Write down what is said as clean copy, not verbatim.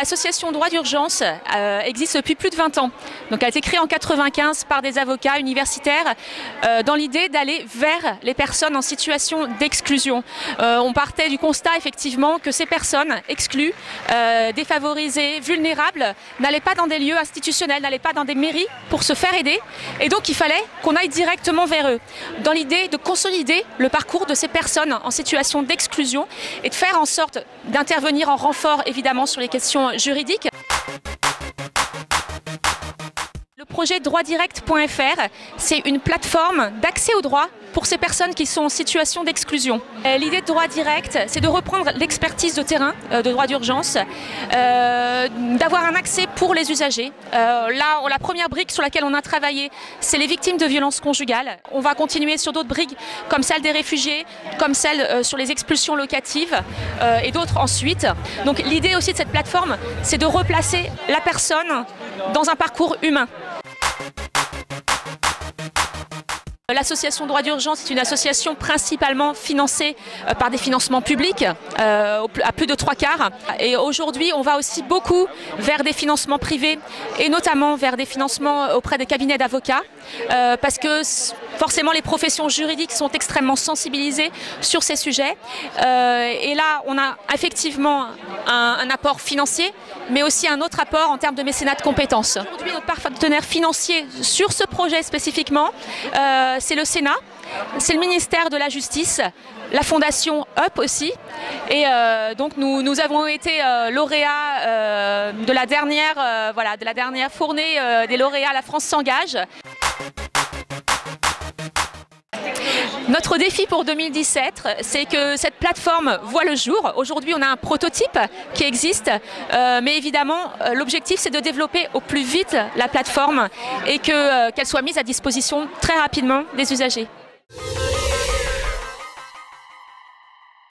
L'association Droit d'urgence existe depuis plus de 20 ans. Donc, elle a été créée en 1995 par des avocats universitaires dans l'idée d'aller vers les personnes en situation d'exclusion. On partait du constat effectivement que ces personnes exclues, défavorisées, vulnérables, n'allaient pas dans des lieux institutionnels, n'allaient pas dans des mairies pour se faire aider. Et donc il fallait qu'on aille directement vers eux, dans l'idée de consolider le parcours de ces personnes en situation d'exclusion et de faire en sorte d'intervenir en renfort évidemment sur les questions juridiques. Le projet droitdirect.fr, c'est une plateforme d'accès au droit pour ces personnes qui sont en situation d'exclusion. L'idée de Droit Direct, c'est de reprendre l'expertise de terrain de droit d'urgence, d'avoir un accès pour les usagers. Là, la première brique sur laquelle on a travaillé, c'est les victimes de violences conjugales. On va continuer sur d'autres briques, comme celle des réfugiés, comme celle sur les expulsions locatives et d'autres ensuite. Donc l'idée aussi de cette plateforme, c'est de replacer la personne dans un parcours humain. L'association Droit d'urgence est une association principalement financée par des financements publics, à plus de 3/4. Et aujourd'hui, on va aussi beaucoup vers des financements privés et notamment vers des financements auprès des cabinets d'avocats, parce que forcément les professions juridiques sont extrêmement sensibilisées sur ces sujets. Et là, on a effectivement un apport financier, mais aussi un autre apport en termes de mécénat de compétences. Aujourd'hui, notre partenaire financier sur ce projet spécifiquement, c'est le Sénat, c'est le ministère de la Justice, la fondation UP aussi. Et donc nous avons été lauréats de la dernière fournée des lauréats La France s'engage. Notre défi pour 2017, c'est que cette plateforme voit le jour. Aujourd'hui, on a un prototype qui existe, mais évidemment, l'objectif, c'est de développer au plus vite la plateforme et qu'elle soit mise à disposition très rapidement des usagers.